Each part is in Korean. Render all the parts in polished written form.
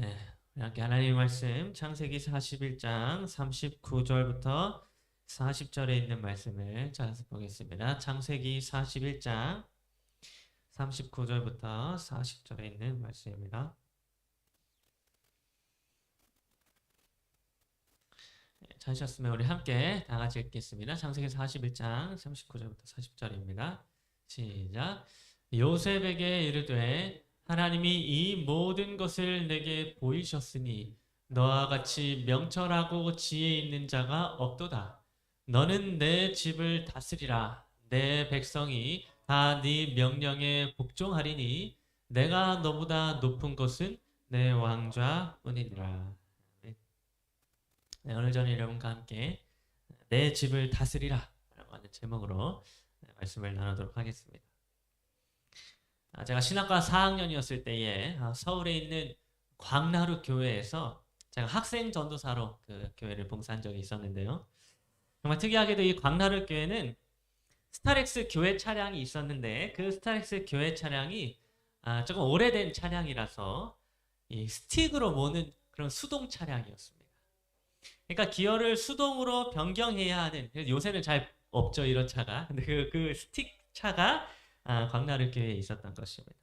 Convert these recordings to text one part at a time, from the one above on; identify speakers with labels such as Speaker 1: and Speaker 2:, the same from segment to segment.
Speaker 1: 네, 함께 하나님의 말씀 창세기 41장 39절부터 40절에 있는 말씀을 찾아서 보겠습니다. 창세기 41장 39절부터 40절에 있는 말씀입니다. 찾으셨으면 우리 함께 다 같이 읽겠습니다. 창세기 41장 39절부터 40절입니다. 시작. 요셉에게 이르되 하나님이 이 모든 것을 내게 보이셨으니 너와 같이 명철하고 지혜 있는 자가 없도다. 너는 내 집을 다스리라. 내 백성이 다 네 명령에 복종하리니 내가 너보다 높은 것은 내 왕좌뿐이니라. 네, 오늘 저는 여러분과 함께 내 집을 다스리라 라고 하는 제목으로 말씀을 나누도록 하겠습니다. 제가 신학과 4학년이었을 때에 서울에 있는 광나루 교회에서 제가 학생 전도사로 그 교회를 봉사한 적이 있었는데요. 정말 특이하게도 이 광나루 교회는 스타렉스 교회 차량이 있었는데 그 스타렉스 교회 차량이 조금 오래된 차량이라서 이 스틱으로 모는 그런 수동 차량이었습니다. 그러니까 기어를 수동으로 변경해야 하는, 요새는 잘 없죠 이런 차가. 근데 그 스틱 차가 광나루 교회에 있었던 것입니다.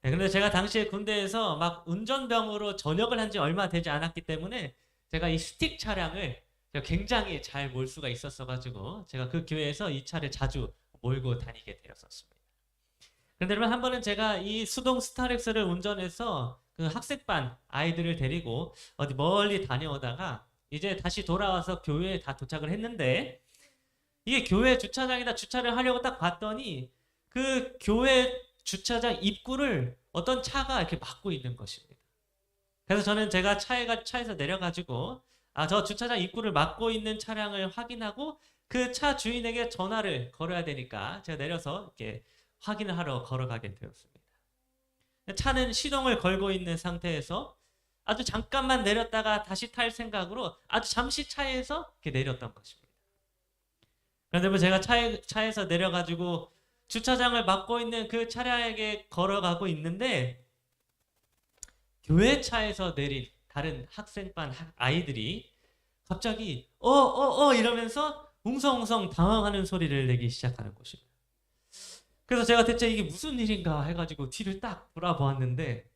Speaker 1: 네, 근데 제가 당시에 군대에서 막 운전병으로 전역을 한 지 얼마 되지 않았기 때문에 제가 이 스틱 차량을 제가 굉장히 잘 몰 수가 있었어가지고 제가 그 교회에서 이 차를 자주 몰고 다니게 되었었습니다. 그런데 여러분, 한 번은 제가 이 수동 스타렉스를 운전해서 그 학생반 아이들을 데리고 어디 멀리 다녀오다가 이제 다시 돌아와서 교회에 다 도착을 했는데, 이게 교회 주차장에다 주차를 하려고 딱 봤더니 그 교회 주차장 입구를 어떤 차가 이렇게 막고 있는 것입니다. 그래서 저는 제가 차에서 내려가지고 저 주차장 입구를 막고 있는 차량을 확인하고 그 차 주인에게 전화를 걸어야 되니까 제가 내려서 이렇게 확인을 하러 걸어가게 되었습니다. 차는 시동을 걸고 있는 상태에서 아주 잠깐만 내렸다가 다시 탈 생각으로 아주 잠시 차에서 이렇게 내렸던 것입니다. 그런데 뭐 제가 차에서 내려가지고 주차장을 막고 있는 그 차량에게 걸어가고 있는데, 교회 차에서 내린 다른 학생반 아이들이 갑자기 이러면서 웅성웅성 당황하는 소리를 내기 시작하는 것입니다. 그래서 제가 대체 이게 무슨 일인가 해가지고 뒤를 딱 돌아보았는데,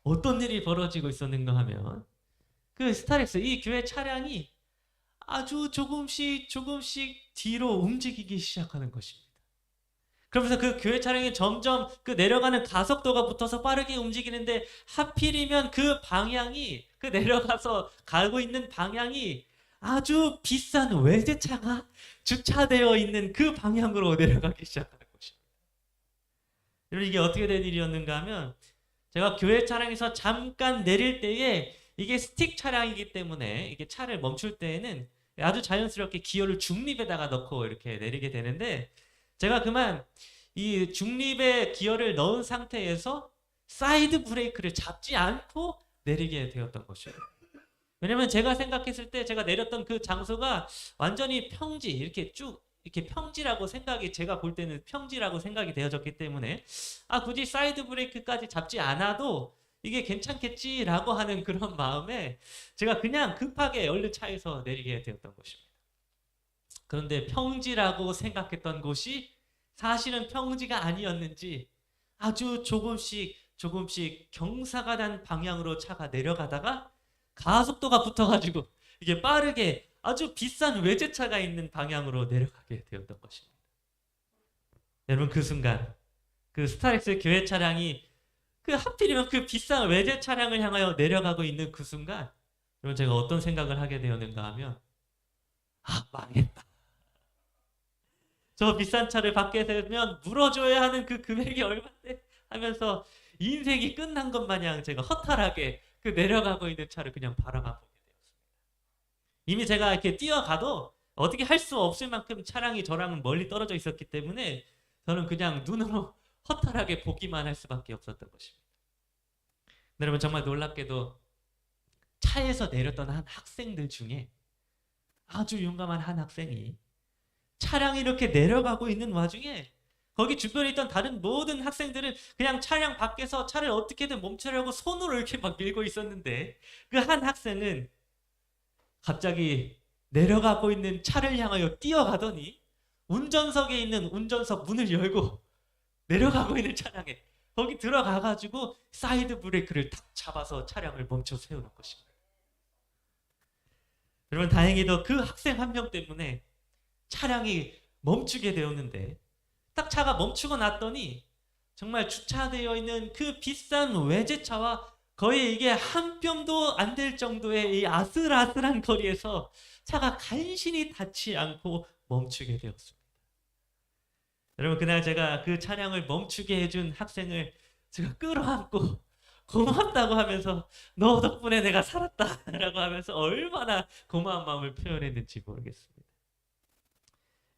Speaker 1: 어떤 일이 벌어지고 있었는가 하면 그 스타렉스 이 교회 차량이 아주 조금씩 뒤로 움직이기 시작하는 것입니다. 그러면서 그 교회 차량이 점점 그 내려가는 가속도가 붙어서 빠르게 움직이는데, 하필이면 그 방향이, 그 내려가서 가고 있는 방향이 아주 비싼 외제차가 주차되어 있는 그 방향으로 내려가기 시작하는 것입니다. 여러분, 이게 어떻게 된 일이었는가 하면, 제가 교회 차량에서 잠깐 내릴 때에 이게 스틱 차량이기 때문에 이게 차를 멈출 때에는 아주 자연스럽게 기어를 중립에다가 넣고 이렇게 내리게 되는데, 제가 그만 이 중립에 기어를 넣은 상태에서 사이드 브레이크를 잡지 않고 내리게 되었던 것이에요. 왜냐면 제가 생각했을 때 제가 내렸던 그 장소가 완전히 평지, 이렇게 쭉 이렇게 평지라고 생각이, 제가 볼 때는 평지라고 생각이 되어졌기 때문에 굳이 사이드 브레이크까지 잡지 않아도 이게 괜찮겠지라고 하는 그런 마음에 제가 그냥 급하게 얼른 차에서 내리게 되었던 것입니다. 그런데 평지라고 생각했던 곳이 사실은 평지가 아니었는지 아주 조금씩 경사가단 방향으로 차가 내려가다가 가속도가 붙어가지고 이게 빠르게 아주 비싼 외제차가 있는 방향으로 내려가게 되었던 것입니다. 여러분, 그 순간 그 스타렉스 교회 차량이 하필이면 그 비싼 외제 차량을 향하여 내려가고 있는 그 순간, 여러분, 제가 어떤 생각을 하게 되었는가 하면, 망했다. 저 비싼 차를 받게 되면 물어줘야 하는 그 금액이 얼마인데 하면서 인생이 끝난 것 마냥 제가 허탈하게 그 내려가고 있는 차를 그냥 바라만 보게 되었습니다. 이미 제가 이렇게 뛰어가도 어떻게 할 수 없을 만큼 차량이 저랑은 멀리 떨어져 있었기 때문에 저는 그냥 눈으로 허탈하게 보기만 할 수밖에 없었던 것입니다. 여러분, 정말 놀랍게도 차에서 내렸던 한 학생들 중에 아주 용감한 한 학생이 차량이 이렇게 내려가고 있는 와중에 거기 주변에 있던 다른 모든 학생들은 그냥 차량 밖에서 차를 어떻게든 멈추려고 손으로 이렇게 막 밀고 있었는데 그 한 학생은 갑자기 내려가고 있는 차를 향하여 뛰어가더니 운전석에 있는 운전석 문을 열고 내려가고 있는 차량에 거기 들어가가지고 사이드 브레이크를 탁 잡아서 차량을 멈춰 세우는 것입니다. 여러분 다행히도 그 학생 한 명 때문에 차량이 멈추게 되었는데 딱 차가 멈추고 났더니 정말 주차되어 있는 그 비싼 외제차와 거의 이게 한 뼘도 안 될 정도의 이 아슬아슬한 거리에서 차가 간신히 닿지 않고 멈추게 되었습니다. 여러분 그날 제가 그 차량을 멈추게 해준 학생을 제가 끌어안고 고맙다고 하면서 너 덕분에 내가 살았다 라고 하면서 얼마나 고마운 마음을 표현했는지 모르겠습니다.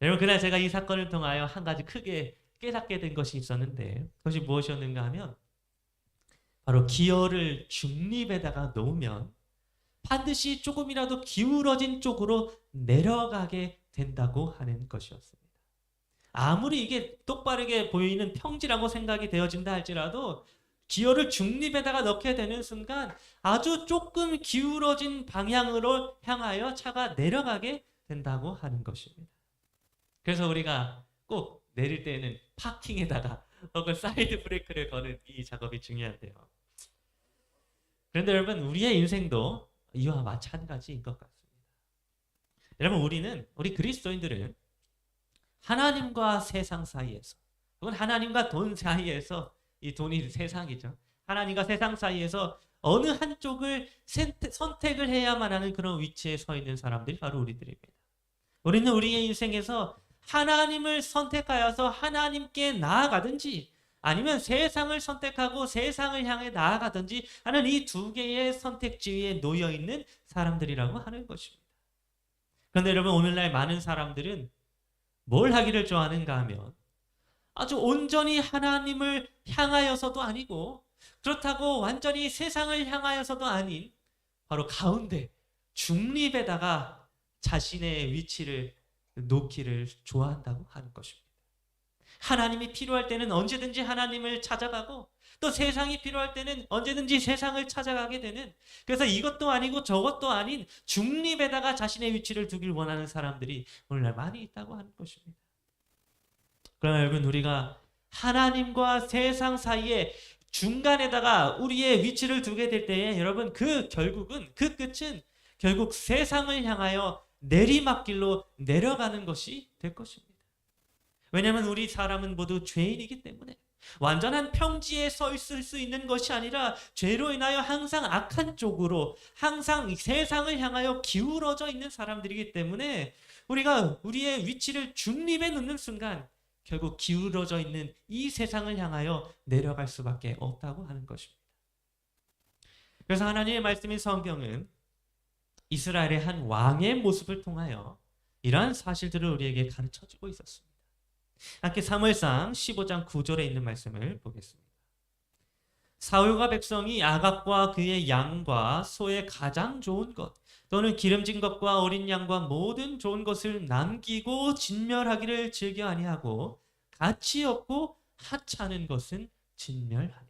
Speaker 1: 여러분 그날 제가 이 사건을 통하여 한 가지 크게 깨닫게 된 것이 있었는데 그것이 무엇이었는가 하면 바로 기어를 중립에다가 놓으면 반드시 조금이라도 기울어진 쪽으로 내려가게 된다고 하는 것이었습니다. 아무리 이게 똑바르게 보이는 평지라고 생각이 되어진다 할지라도 기어를 중립에다가 넣게 되는 순간 아주 조금 기울어진 방향으로 향하여 차가 내려가게 된다고 하는 것입니다. 그래서 우리가 꼭 내릴 때에는 파킹에다가 혹은 사이드 브레이크를 거는 이 작업이 중요한데요. 그런데 여러분 우리의 인생도 이와 마찬가지인 것 같습니다. 여러분 우리 그리스도인들은 하나님과 세상 사이에서 혹은 하나님과 돈 사이에서 이 돈이 세상이죠. 하나님과 세상 사이에서 어느 한쪽을 선택을 해야만 하는 그런 위치에 서 있는 사람들이 바로 우리들입니다. 우리는 우리의 인생에서 하나님을 선택하여서 하나님께 나아가든지 아니면 세상을 선택하고 세상을 향해 나아가든지 하는 이 두 개의 선택지 위에 놓여 있는 사람들이라고 하는 것입니다. 그런데 여러분 오늘날 많은 사람들은 뭘 하기를 좋아하는가 하면 아주 온전히 하나님을 향하여서도 아니고 그렇다고 완전히 세상을 향하여서도 아닌 바로 가운데 중립에다가 자신의 위치를 놓기를 좋아한다고 하는 것입니다. 하나님이 필요할 때는 언제든지 하나님을 찾아가고 또 세상이 필요할 때는 언제든지 세상을 찾아가게 되는 그래서 이것도 아니고 저것도 아닌 중립에다가 자신의 위치를 두길 원하는 사람들이 오늘날 많이 있다고 하는 것입니다. 그러나 여러분 우리가 하나님과 세상 사이에 중간에다가 우리의 위치를 두게 될 때에 여러분 그 끝은 결국 세상을 향하여 내리막길로 내려가는 것이 될 것입니다. 왜냐하면 우리 사람은 모두 죄인이기 때문에 완전한 평지에 서 있을 수 있는 것이 아니라 죄로 인하여 항상 악한 쪽으로 항상 세상을 향하여 기울어져 있는 사람들이기 때문에 우리가 우리의 위치를 중립에 놓는 순간 결국 기울어져 있는 이 세상을 향하여 내려갈 수밖에 없다고 하는 것입니다. 그래서 하나님의 말씀인 성경은 이스라엘의 한 왕의 모습을 통하여 이러한 사실들을 우리에게 가르쳐주고 있었습니다. 함께 사무엘상 15장 9절에 있는 말씀을 보겠습니다. 사울과 백성이 아각과 그의 양과 소의 가장 좋은 것 또는 기름진 것과 어린 양과 모든 좋은 것을 남기고 진멸하기를 즐겨 아니하고 가치 없고 하찮은 것은 진멸하니라.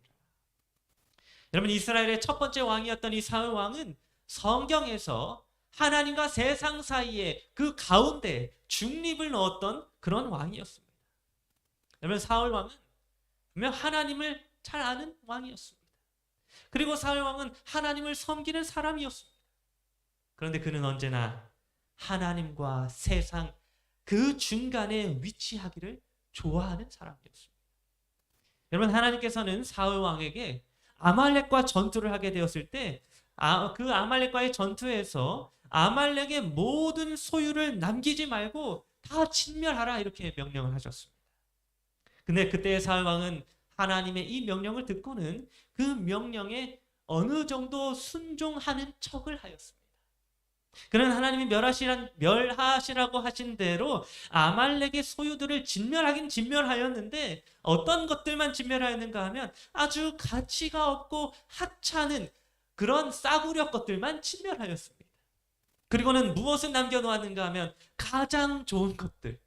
Speaker 1: 여러분 이스라엘의 첫 번째 왕이었던 이 사울 왕은 성경에서 하나님과 세상 사이에 그 가운데 중립을 넣었던 그런 왕이었습니다. 여러분 사울 왕은 분명 하나님을 잘 아는 왕이었습니다. 그리고 사울 왕은 하나님을 섬기는 사람이었습니다. 그런데 그는 언제나 하나님과 세상 그 중간에 위치하기를 좋아하는 사람이었습니다. 여러분 하나님께서는 사울 왕에게 아말렉과 전투를 하게 되었을 때 그 아말렉과의 전투에서 아말렉의 모든 소유를 남기지 말고 다 진멸하라 이렇게 명령을 하셨습니다. 근데 그때의 사울 왕은 하나님의 이 명령을 듣고는 그 명령에 어느 정도 순종하는 척을 하였습니다. 그는 하나님이 멸하시라고 하신 대로 아말렉의 소유들을 진멸하긴 진멸하였는데 어떤 것들만 진멸하였는가 하면 아주 가치가 없고 하찮은 그런 싸구려 것들만 진멸하였습니다. 그리고는 무엇을 남겨놓았는가 하면 가장 좋은 것들,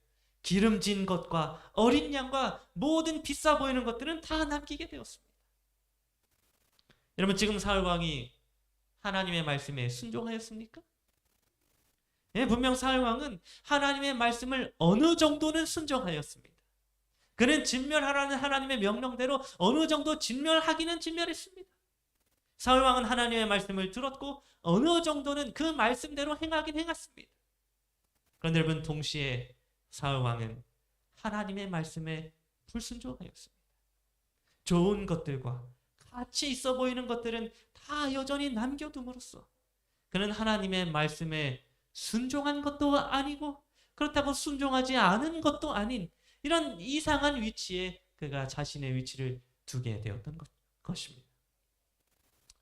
Speaker 1: 기름진 것과 어린 양과 모든 비싸 보이는 것들은 다 남기게 되었습니다. 여러분, 지금 사울 왕이 하나님의 말씀에 순종하였습니까? 예, 분명 사울 왕은 하나님의 말씀을 어느 정도는 순종하였습니다. 그는 진멸하라는 하나님의 명령대로 어느 정도 진멸하기는 진멸했습니다. 사울 왕은 하나님의 말씀을 들었고 어느 정도는 그 말씀대로 행하긴 행했습니다. 그런데 여러분, 동시에 사울 왕은 하나님의 말씀에 불순종하였습니다. 좋은 것들과 가치 있어 보이는 것들은 다 여전히 남겨둠으로써 그는 하나님의 말씀에 순종한 것도 아니고 그렇다고 순종하지 않은 것도 아닌 이런 이상한 위치에 그가 자신의 위치를 두게 되었던 것입니다.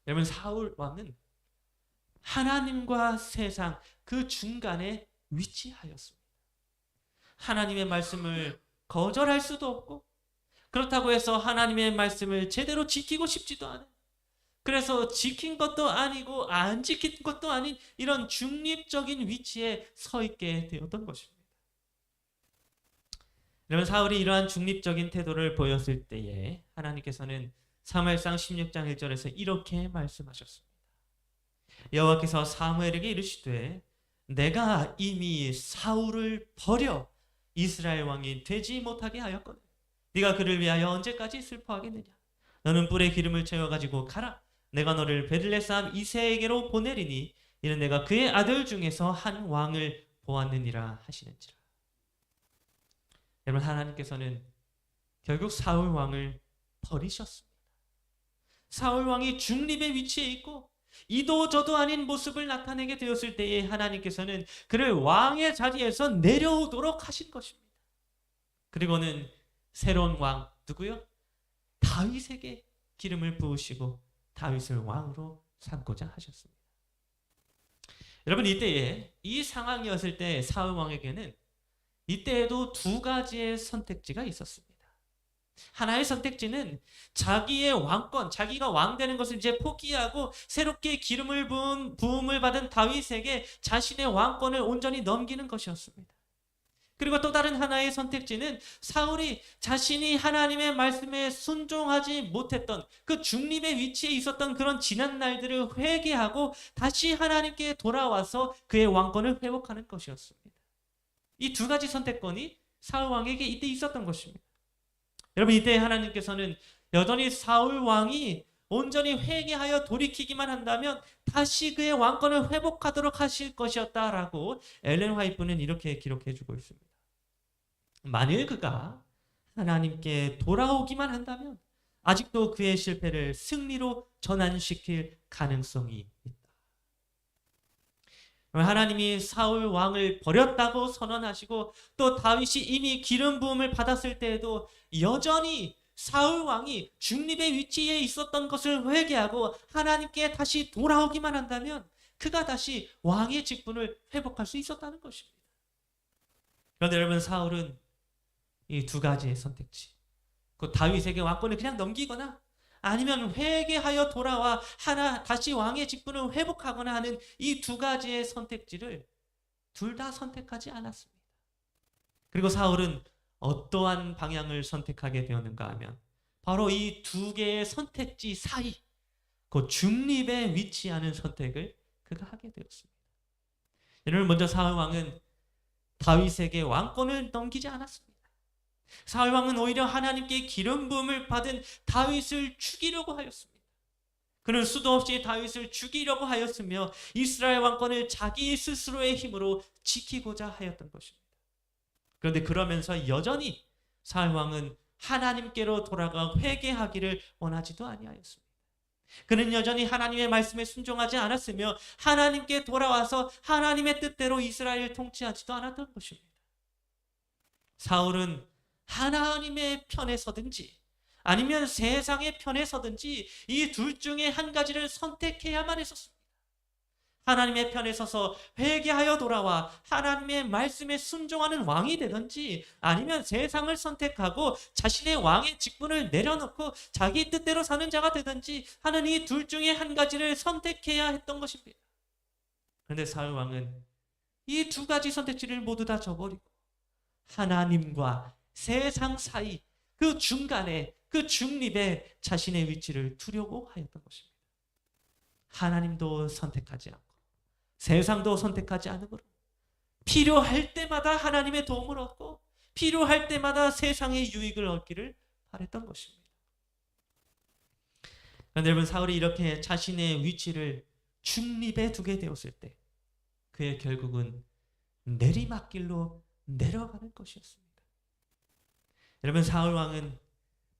Speaker 1: 여러분, 사울 왕은 하나님과 세상 그 중간에 위치하였습니다. 하나님의 말씀을 거절할 수도 없고 그렇다고 해서 하나님의 말씀을 제대로 지키고 싶지도 않아요. 그래서 지킨 것도 아니고 안 지킨 것도 아닌 이런 중립적인 위치에 서 있게 되었던 것입니다. 여러분, 사울이 이러한 중립적인 태도를 보였을 때에 하나님께서는 사무엘상 16장 1절에서 이렇게 말씀하셨습니다. 여호와께서 사무엘에게 이르시되 내가 이미 사울을 버려 이스라엘 왕이 되지 못하게 하였거든 네가 그를 위하여 언제까지 슬퍼하겠느냐. 너는 뿔에 기름을 채워가지고 가라. 내가 너를 베들레헴 이새에게로 보내리니 이는 내가 그의 아들 중에서 한 왕을 보았느니라 하시는지라. 여러분, 하나님께서는 결국 사울 왕을 버리셨습니다. 사울 왕이 중립의 위치에 있고 이도 저도 아닌 모습을 나타내게 되었을 때에 하나님께서는 그를 왕의 자리에서 내려오도록 하신 것입니다. 그리고는 새로운 왕 누구요? 다윗에게 기름을 부으시고 다윗을 왕으로 삼고자 하셨습니다. 여러분, 이때에 이 상황이었을 때 사울 왕에게는 이때에도 두 가지의 선택지가 있었습니다. 하나의 선택지는 자기의 왕권, 자기가 왕 되는 것을 이제 포기하고 새롭게 기름을 부음을 받은 다윗에게 자신의 왕권을 온전히 넘기는 것이었습니다. 그리고 또 다른 하나의 선택지는 사울이 자신이 하나님의 말씀에 순종하지 못했던 그 중립의 위치에 있었던 그런 지난 날들을 회개하고 다시 하나님께 돌아와서 그의 왕권을 회복하는 것이었습니다. 이 두 가지 선택권이 사울 왕에게 이때 있었던 것입니다. 여러분, 이때 하나님께서는 여전히 사울 왕이 온전히 회개하여 돌이키기만 한다면 다시 그의 왕권을 회복하도록 하실 것이었다라고 엘렌 화이트는 이렇게 기록해주고 있습니다. 만일 그가 하나님께 돌아오기만 한다면 아직도 그의 실패를 승리로 전환시킬 가능성이 있다. 하나님이 사울 왕을 버렸다고 선언하시고 또 다윗이 이미 기름 부음을 받았을 때에도 여전히 사울 왕이 중립의 위치에 있었던 것을 회개하고 하나님께 다시 돌아오기만 한다면 그가 다시 왕의 직분을 회복할 수 있었다는 것입니다. 그런데 여러분, 사울은 이 두 가지의 선택지, 그 다윗에게 왕권을 그냥 넘기거나 아니면 회개하여 돌아와 다시 왕의 직분을 회복하거나 하는 이 두 가지의 선택지를 둘 다 선택하지 않았습니다. 그리고 사울은 어떠한 방향을 선택하게 되었는가 하면 바로 이 두 개의 선택지 사이 그 중립에 위치하는 선택을 그가 하게 되었습니다. 여러분, 먼저 사울 왕은 다윗에게 왕권을 넘기지 않았습니다. 사울 왕은 오히려 하나님께 기름 부음을 받은 다윗을 죽이려고 하였습니다. 그는 수도 없이 다윗을 죽이려고 하였으며 이스라엘 왕권을 자기 스스로의 힘으로 지키고자 하였던 것입니다. 그런데 그러면서 여전히 사울 왕은 하나님께로 돌아가 회개하기를 원하지도 아니하였습니다. 그는 여전히 하나님의 말씀에 순종하지 않았으며 하나님께 돌아와서 하나님의 뜻대로 이스라엘을 통치하지도 않았던 것입니다. 사울은 하나님의 편에 서든지 아니면 세상의 편에 서든지 이 둘 중에 한 가지를 선택해야만 했었습니다. 하나님의 편에 서서 회개하여 돌아와 하나님의 말씀에 순종하는 왕이 되든지 아니면 세상을 선택하고 자신의 왕의 직분을 내려놓고 자기 뜻대로 사는 자가 되든지 하는 이 둘 중에 한 가지를 선택해야 했던 것입니다. 그런데 사울 왕은 이 두 가지 선택지를 모두 다 저버리고 하나님과 세상 사이 그 중간에 그 중립에 자신의 위치를 두려고 하였던 것입니다. 하나님도 선택하지 않고 세상도 선택하지 않으므로 필요할 때마다 하나님의 도움을 얻고 필요할 때마다 세상의 유익을 얻기를 바랬던 것입니다. 그런데 여러분, 사울이 이렇게 자신의 위치를 중립에 두게 되었을 때 그의 결국은 내리막길로 내려가는 것이었습니다. 여러분, 사울 왕은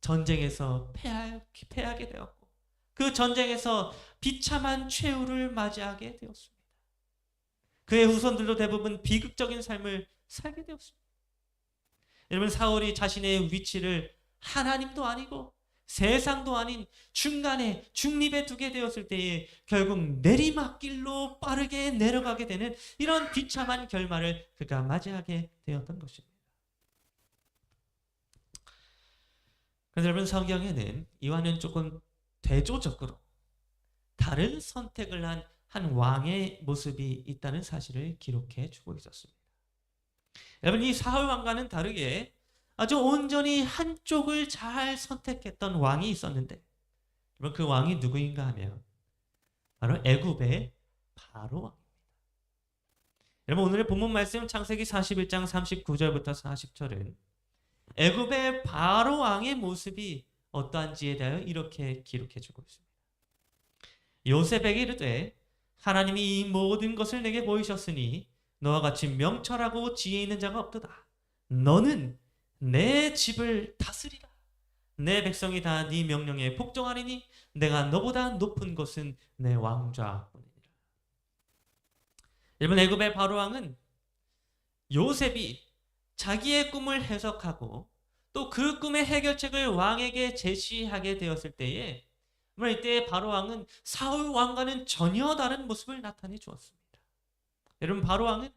Speaker 1: 전쟁에서 패하게 되었고 그 전쟁에서 비참한 최후를 맞이하게 되었습니다. 그의 후손들도 대부분 비극적인 삶을 살게 되었습니다. 여러분, 사울이 자신의 위치를 하나님도 아니고 세상도 아닌 중간에 중립에 두게 되었을 때에 결국 내리막길로 빠르게 내려가게 되는 이런 비참한 결말을 그가 맞이하게 되었던 것입니다. 그런데 여러분, 성경에는 이와는 조금 대조적으로 다른 선택을 한 왕의 모습이 있다는 사실을 기록해 주고 있었습니다. 여러분, 이 사울 왕과는 다르게 아주 온전히 한쪽을 잘 선택했던 왕이 있었는데, 여러분, 그 왕이 누구인가 하면 바로 애굽의 바로 왕입니다. 여러분, 오늘의 본문 말씀 창세기 41장 39절부터 40절은 애굽의 바로 왕의 모습이 어떠한지에 대하여 이렇게 기록해 주고 있습니다. 요셉에게 이르되 하나님이 이 모든 것을 내게 보이셨으니 너와 같이 명철하고 지혜 있는 자가 없도다. 너는 내 집을 다스리라. 내 백성이 다 네 명령에 복종하리니 내가 너보다 높은 것은 내 왕좌뿐이니라. 여러분, 애굽의 바로 왕은 요셉이 자기의 꿈을 해석하고 또 그 꿈의 해결책을 왕에게 제시하게 되었을 때에 이때 바로 왕은 사울 왕과는 전혀 다른 모습을 나타내 주었습니다. 여러분, 바로 왕은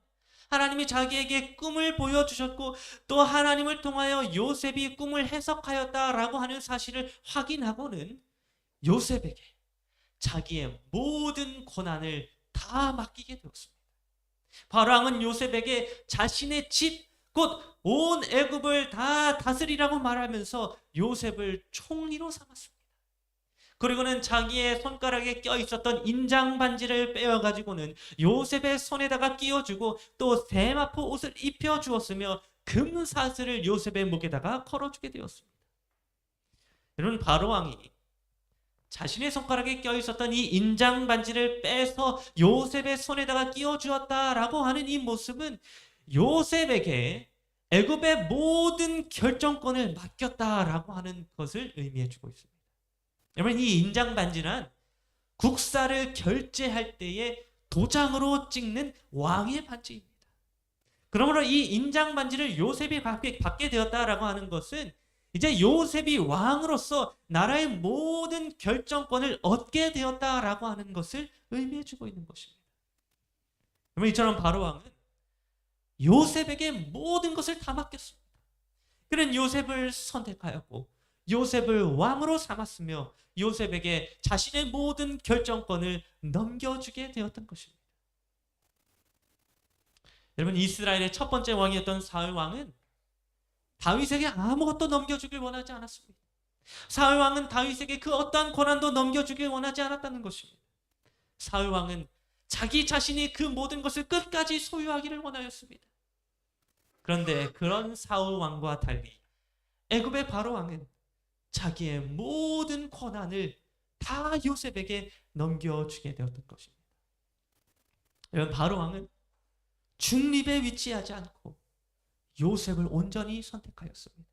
Speaker 1: 하나님이 자기에게 꿈을 보여주셨고 또 하나님을 통하여 요셉이 꿈을 해석하였다라고 하는 사실을 확인하고는 요셉에게 자기의 모든 권한을 다 맡기게 되었습니다. 바로 왕은 요셉에게 자신의 집, 곧 온 애굽을 다 다스리라고 말하면서 요셉을 총리로 삼았습니다. 그리고는 자기의 손가락에 껴 있었던 인장 반지를 빼어가지고는 요셉의 손에다가 끼워주고 또 세마포 옷을 입혀주었으며 금사슬을 요셉의 목에다가 걸어주게 되었습니다. 여러분, 바로 왕이 자신의 손가락에 껴 있었던 이 인장 반지를 빼서 요셉의 손에다가 끼워주었다라고 하는 이 모습은 요셉에게 애굽의 모든 결정권을 맡겼다라고 하는 것을 의미해주고 있습니다. 여러분, 이 인장 반지는 국사를 결제할 때에 도장으로 찍는 왕의 반지입니다. 그러므로 이 인장 반지를 요셉이 받게 되었다라고 하는 것은 이제 요셉이 왕으로서 나라의 모든 결정권을 얻게 되었다라고 하는 것을 의미해주고 있는 것입니다. 그러면 이처럼 바로 왕은 요셉에게 모든 것을 다 맡겼습니다. 그는 요셉을 선택하였고 요셉을 왕으로 삼았으며 요셉에게 자신의 모든 결정권을 넘겨주게 되었던 것입니다. 여러분, 이스라엘의 첫 번째 왕이었던 사울 왕은 다윗에게 아무것도 넘겨주길 원하지 않았습니다. 사울 왕은 다윗에게 그 어떠한 권한도 넘겨주길 원하지 않았다는 것입니다. 사울 왕은 자기 자신이 그 모든 것을 끝까지 소유하기를 원하였습니다. 그런데 그런 사울 왕과 달리 애굽의 바로 왕은 자기의 모든 권한을 다 요셉에게 넘겨주게 되었던 것입니다. 여러분, 바로 왕은 중립에 위치하지 않고 요셉을 온전히 선택하였습니다.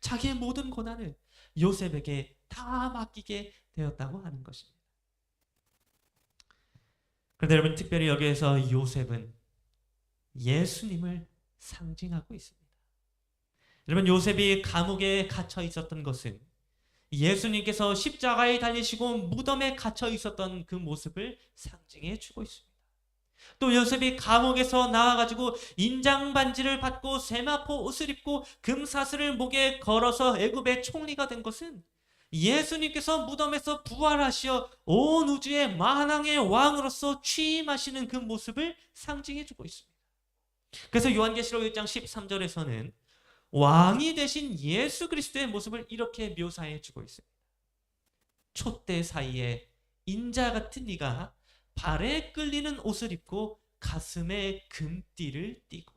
Speaker 1: 자기의 모든 권한을 요셉에게 다 맡기게 되었다고 하는 것입니다. 그런데 여러분, 특별히 여기에서 요셉은 예수님을 상징하고 있습니다. 여러분, 요셉이 감옥에 갇혀 있었던 것은 예수님께서 십자가에 달리시고 무덤에 갇혀 있었던 그 모습을 상징해 주고 있습니다. 또 요셉이 감옥에서 나와가지고 인장 반지를 받고 세마포 옷을 입고 금사슬을 목에 걸어서 애굽의 총리가 된 것은 예수님께서 무덤에서 부활하시어 온 우주의 만왕의 왕으로서 취임하시는 그 모습을 상징해 주고 있습니다. 그래서 요한계시록 1장 13절에서는 왕이 되신 예수 그리스도의 모습을 이렇게 묘사해 주고 있습니다. 촛대 사이에 인자 같은 이가 발에 끌리는 옷을 입고 가슴에 금띠를 띠고.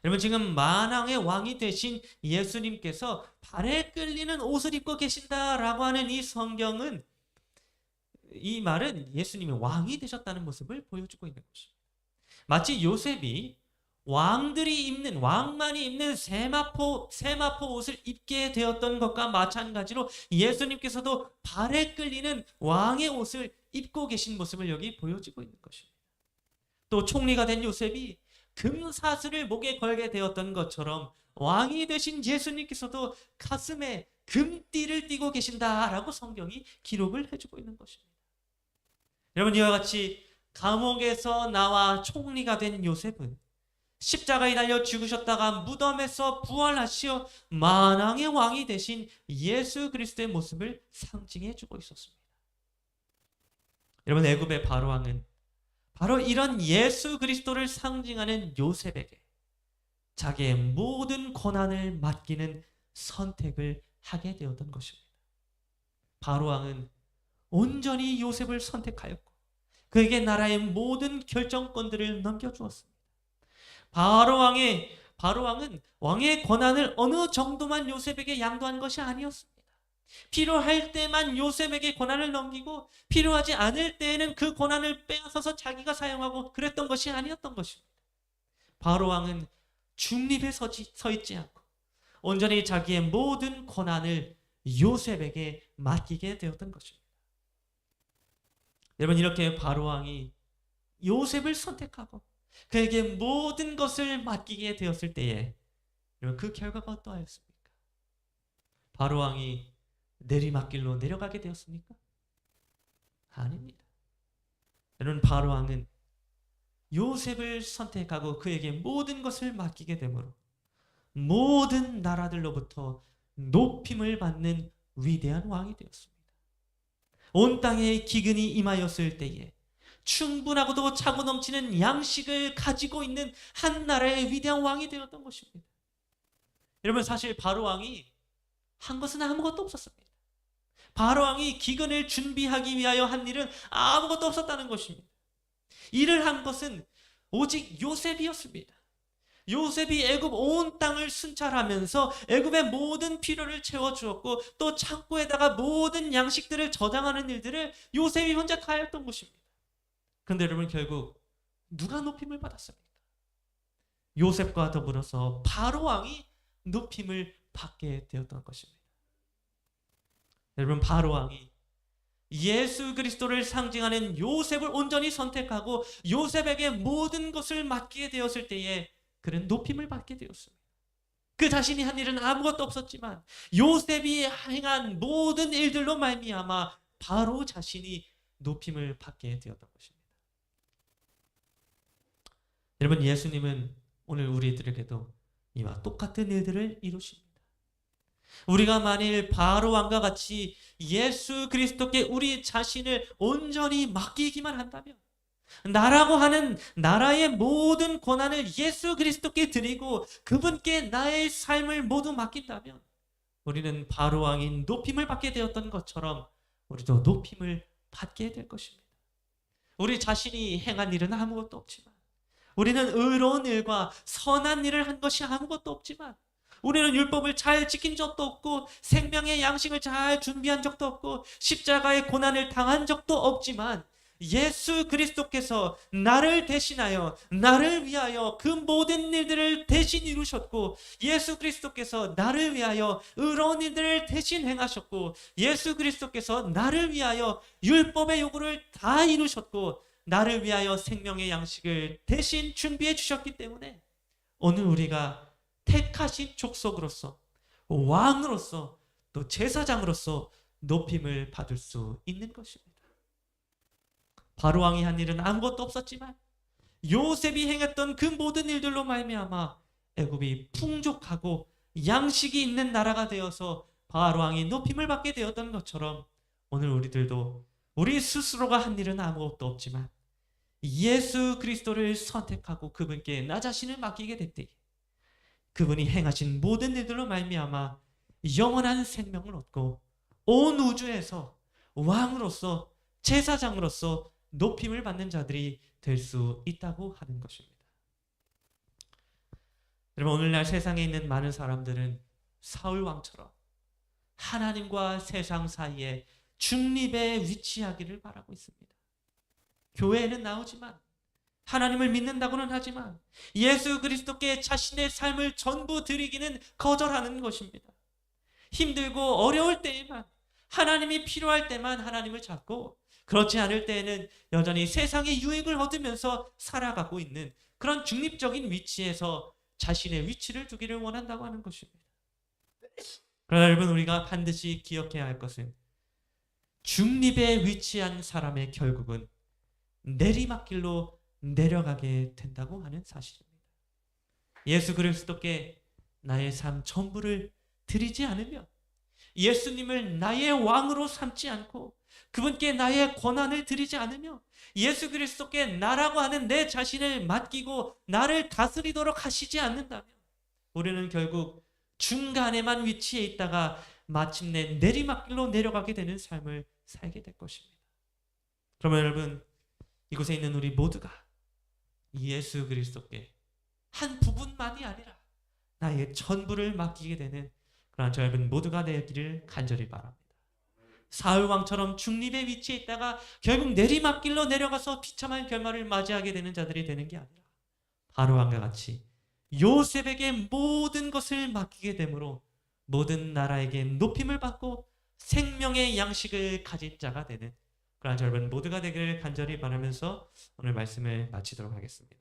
Speaker 1: 여러분, 지금 만왕의 왕이 되신 예수님께서 발에 끌리는 옷을 입고 계신다라고 하는 이 성경은, 이 말은 예수님이 왕이 되셨다는 모습을 보여주고 있는 것입니다. 마치 요셉이 왕만이 입는 세마포 옷을 입게 되었던 것과 마찬가지로 예수님께서도 발에 끌리는 왕의 옷을 입고 계신 모습을 여기 보여주고 있는 것입니다. 또 총리가 된 요셉이 금사슬을 목에 걸게 되었던 것처럼 왕이 되신 예수님께서도 가슴에 금띠를 띠고 계신다라고 성경이 기록을 해주고 있는 것입니다. 여러분, 이와 같이 감옥에서 나와 총리가 된 요셉은 십자가에 달려 죽으셨다가 무덤에서 부활하시어 만왕의 왕이 되신 예수 그리스도의 모습을 상징해 주고 있었습니다. 여러분, 애굽의 바로왕은 바로 이런 예수 그리스도를 상징하는 요셉에게 자기의 모든 고난을 맡기는 선택을 하게 되었던 것입니다. 바로왕은 온전히 요셉을 선택하였고 그에게 나라의 모든 결정권들을 넘겨주었습니다. 바로왕은 왕의 권한을 어느 정도만 요셉에게 양도한 것이 아니었습니다. 필요할 때만 요셉에게 권한을 넘기고 필요하지 않을 때에는 그 권한을 빼앗아서 자기가 사용하고 그랬던 것이 아니었던 것입니다. 바로왕은 중립에 서 있지 않고 온전히 자기의 모든 권한을 요셉에게 맡기게 되었던 것입니다. 여러분, 이렇게 바로왕이 요셉을 선택하고 그에게 모든 것을 맡기게 되었을 때에 여러분, 그 결과가 어떠하였습니까? 바로왕이 내리막길로 내려가게 되었습니까? 아닙니다. 여러분, 바로왕은 요셉을 선택하고 그에게 모든 것을 맡기게 되므로 모든 나라들로부터 높임을 받는 위대한 왕이 되었습니다. 온 땅에 기근이 임하였을 때에 충분하고도 차고 넘치는 양식을 가지고 있는 한 나라의 위대한 왕이 되었던 것입니다. 여러분, 사실 바로왕이 한 것은 아무것도 없었습니다. 바로왕이 기근을 준비하기 위하여 한 일은 아무것도 없었다는 것입니다. 일을 한 것은 오직 요셉이었습니다. 요셉이 애굽 온 땅을 순찰하면서 애굽의 모든 필요를 채워주었고 또 창고에다가 모든 양식들을 저장하는 일들을 요셉이 혼자 다 했던 것입니다. 그런데 여러분, 결국 누가 높임을 받았습니까? 요셉과 더불어서 바로왕이 높임을 받게 되었던 것입니다. 여러분, 바로왕이 예수 그리스도를 상징하는 요셉을 온전히 선택하고 요셉에게 모든 것을 맡기게 되었을 때에 그는 높임을 받게 되었습니다. 그 자신이 한 일은 아무것도 없었지만 요셉이 행한 모든 일들로 말미암아 바로 자신이 높임을 받게 되었던 것입니다. 여러분, 예수님은 오늘 우리들에게도 이와 똑같은 일들을 이루십니다. 우리가 만일 바로왕과 같이 예수 그리스도께 우리 자신을 온전히 맡기기만 한다면, 나라고 하는 나라의 모든 권한을 예수 그리스도께 드리고 그분께 나의 삶을 모두 맡긴다면 우리는 바로왕인 높임을 받게 되었던 것처럼 우리도 높임을 받게 될 것입니다. 우리 자신이 행한 일은 아무것도 없지만, 우리는 의로운 일과 선한 일을 한 것이 아무것도 없지만, 우리는 율법을 잘 지킨 적도 없고 생명의 양식을 잘 준비한 적도 없고 십자가의 고난을 당한 적도 없지만 예수 그리스도께서 나를 대신하여 나를 위하여 그 모든 일들을 대신 이루셨고, 예수 그리스도께서 나를 위하여 의로운 일들을 대신 행하셨고, 예수 그리스도께서 나를 위하여 율법의 요구를 다 이루셨고 나를 위하여 생명의 양식을 대신 준비해 주셨기 때문에 오늘 우리가 택하신 족속으로서, 왕으로서, 또 제사장으로서 높임을 받을 수 있는 것입니다. 바로왕이 한 일은 아무것도 없었지만 요셉이 행했던 그 모든 일들로 말미암아 애굽이 풍족하고 양식이 있는 나라가 되어서 바로왕이 높임을 받게 되었던 것처럼 오늘 우리들도 우리 스스로가 한 일은 아무것도 없지만 예수 그리스도를 선택하고 그분께 나 자신을 맡기게 됐되 그분이 행하신 모든 일들로 말미암아 영원한 생명을 얻고 온 우주에서 왕으로서 제사장으로서 높임을 받는 자들이 될 수 있다고 하는 것입니다. 여러분, 오늘날 세상에 있는 많은 사람들은 사울 왕처럼 하나님과 세상 사이에 중립에 위치하기를 바라고 있습니다. 교회에는 나오지만 하나님을 믿는다고는 하지만 예수 그리스도께 자신의 삶을 전부 드리기는 거절하는 것입니다. 힘들고 어려울 때에만, 하나님이 필요할 때만 하나님을 찾고 그렇지 않을 때에는 여전히 세상의 유익을 얻으면서 살아가고 있는 그런 중립적인 위치에서 자신의 위치를 두기를 원한다고 하는 것입니다. 그러나 여러분, 우리가 반드시 기억해야 할 것은 중립에 위치한 사람의 결국은 내리막길로 내려가게 된다고 하는 사실입니다. 예수 그리스도께 나의 삶 전부를 드리지 않으면, 예수님을 나의 왕으로 삼지 않고 그분께 나의 권한을 드리지 않으며 예수 그리스도께 나라고 하는 내 자신을 맡기고 나를 다스리도록 하시지 않는다면 우리는 결국 중간에만 위치해 있다가 마침내 내리막길로 내려가게 되는 삶을 살게 될 것입니다. 그러면 여러분, 이곳에 있는 우리 모두가 예수 그리스도께 한 부분만이 아니라 나의 전부를 맡기게 되는 그러나 저 여러분 모두가 되기를 간절히 바랍니다. 사울 왕처럼 중립에 위치해 있다가 결국 내리막길로 내려가서 비참한 결말을 맞이하게 되는 자들이 되는 게 아니라 바로 왕과 같이 요셉에게 모든 것을 맡기게 되므로 모든 나라에게 높임을 받고 생명의 양식을 가진 자가 되는 그러나 저 여러분 모두가 되기를 간절히 바라면서 오늘 말씀을 마치도록 하겠습니다.